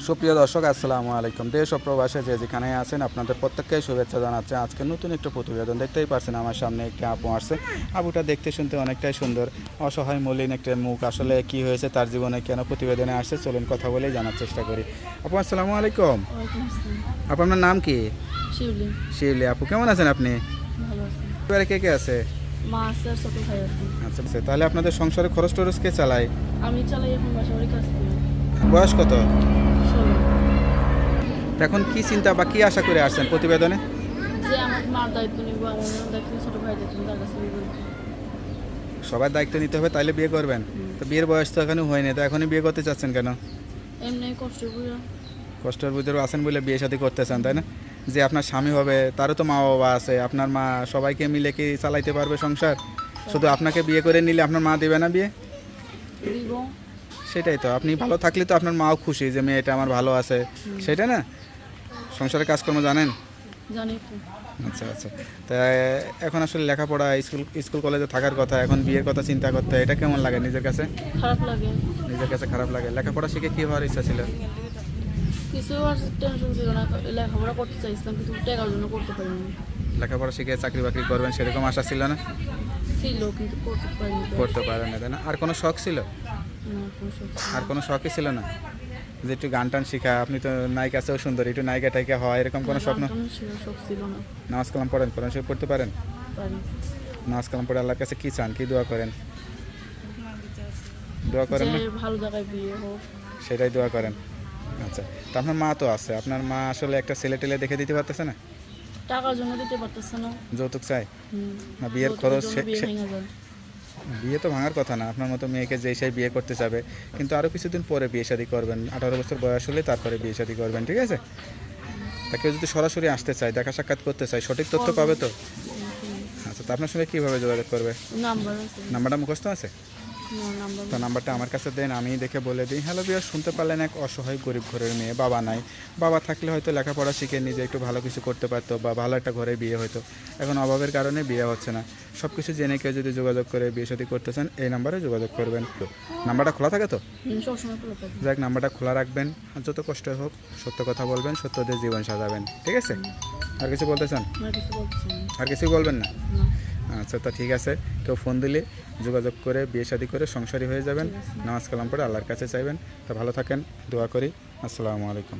সুপ্রিয় দর্শক, আসসালামু আলাইকুম। দেশ ও প্রবাসে যে যেখানে আছেন আপনাদের প্রত্যেককে শুভেচ্ছা জানাচ্ছে। আজকে নতুন একটা প্রতিবেদন দেখতেই পারছেন, আমার সামনে একটা আপু আসছে। আপুটা দেখতে শুনতে অনেকটাই সুন্দর, অসহায় মলিন একটা মুখ। আসলে কি হয়েছে তার জীবনে, কেন প্রতিবেদনে আসছে, চলুন কথা বলেই জানার চেষ্টা করি। আপু আসসালামু আলাইকুম। ওয়ালাইকুম আসসালাম। আপু আপনার নাম কি? শিউলি। শিউলি। আপু কেমন আছেন আপনি? ভালো আছি। এবারে কে কে আছে? মা আছে আর ছোট ভাই আছে। আচ্ছা আচ্ছা, তাহলে আপনাদের সংসারে খরচ টরচ কে চালায়? আমি চালাই এখন বাসা বাড়ি কাজ করি। বয়স কত? 16। এখন কি চিন্তা বা কি আশা করে আসছেন প্রতিবেদনে? যে আমার মার দায়িত্ব নিব, আমার দায়িত্ব ছোট ভাই দায়িত্ব তার কাছে নিব। সবার দায়িত্ব নিতে হবে, তাইলে বিয়ে করবেন? তো বিয়ের বয়স তো এখনো হয়নি, তো এখনই বিয়ে করতে চাচ্ছেন কেন? এমনি কষ্ট করে। কষ্টের ভিতরে আছেন বলে বিয়ে শাদী করতে চান, তাই না? যে আপনার স্বামী হবে তারও তো মা বাবা আছে, আপনার মা সবাইকে মিলে কি চালাইতে পারবে সংসার? শুধু আপনাকে বিয়ে করে নিলে আপনার মা দেবে না বিয়ে? দিব। সেটাই তো, আপনি ভালো থাকলে তো আপনার মাও খুশি যে মেয়েটা আমার ভালো আছে, সেটা না? সংসারের কাজকর্ম জানেন? জানি তো। আচ্ছা আচ্ছা, তা এখন আসলে লেখাপড়া স্কুল কলেজে থাকার কথা, এখন বিয়ের কথা চিন্তা করতে, এটা কেমন লাগে নিজের কাছে? খারাপ লাগে। নিজের কাছে খারাপ লাগে। লেখাপড়া শিখে কী হওয়ার ইচ্ছা ছিল? কিছু আর টেনশন ছিল না, লেখাপড়া করতে চাইছিলাম কিন্তু টাকার জন্য করতে পারিনি। লেখাপড়া শিখে চাকরি বাকরি করবেন সেরকম আশা ছিল না? ছিল কিন্তু করতে পারিনি। করতে পারেন না, তাই না? আর কোনো শখ ছিল? না, কোনো শখ ছিল আর না। কোনো শখই ছিল না যে একটু গান টান শেখা? আপনি তো নায়িকা আছেও সুন্দর, একটু নায়িকা টাইকা হওয়া, এরকম কোনো স্বপ্ন? গান টান ছিল, শখ ছিল না। নামাজ কালাম পড়েন, কোরআন শরীফ পড়তে পারেন? পারি। নামাজ কালাম পড়ে আল্লাহর কাছে কী চান, কী দোয়া করেন? দোয়া করেন না? যে ভালো জায়গায় বিয়ে হোক। সেটাই দোয়া করেন। আচ্ছা, তো আপনার মা তো আছে, আপনার মা আসলে একটা ছেলে টেলে দেখে দিতে পারতেছে না? টাকার জন্য দিতে পারতেছে না। যৌতুক চাই হুম। না? বিয়ের যৌতুকের খরচ জন্য বিয়ে ভেঙে যায়। বিয়ে তো ভাঙার কথা না, আপনার মতো মেয়েকে যেই সেই বিয়ে করতে যাবে, কিন্তু আরও কিছুদিন পরে বিয়ে শাদী করবেন, 18 বছর বয়স হলে তারপরে বিয়ে শাদী করবেন, ঠিক আছে? তা কেউ যদি সরাসরি আসতে চায়, দেখা সাক্ষাৎ করতে চায়, সঠিক তথ্য পাবে তো? আচ্ছা, তো আপনার সঙ্গে কীভাবে যোগাযোগ করবে? নাম্বার আছে। নাম্বারটা মুখস্থ আছে? নাম্বার তো নাম্বারটা আমার কাছে দেন, আমি দেখে বলে দিই। হ্যালো বিয়ার, শুনতে পারলেন এক অসহায় গরিব ঘরের মেয়ে, বাবা নাই। বাবা থাকলে হয়তো লেখাপড়া শিখে নিজে একটু ভালো কিছু করতে পারতো বা ভালো একটা ঘরে বিয়ে হতো। এখন অভাবের কারণে বিয়ে হচ্ছে না। সব কিছু জেনে কেউ যদি যোগাযোগ করে বিয়ে শাদী করতে চান, এই নাম্বারে যোগাযোগ করবেন। তো নাম্বারটা খোলা থাকে তো? সবসময় খোলা থাকে। যাক, নাম্বারটা খোলা রাখবেন, আর যত কষ্ট হোক সত্য কথা বলবেন, সত্য দিয়ে জীবন সাজাবেন, ঠিক আছে? আর কিছু বলতে চান? আর কিছু বলছি না। আর কিছুই বলবেন না? না। আচ্ছা, তা ঠিক আছে। কেউ ফোন দিলে যোগাযোগ করে বিয়ে শাদী করে সংসারী হয়ে যাবেন। ঠিক আছে। নামাজ কালাম পড়ে আল্লাহর কাছে চাইবেন। তা ভালো থাকেন, দোয়া করি। আসসালামু আলাইকুম।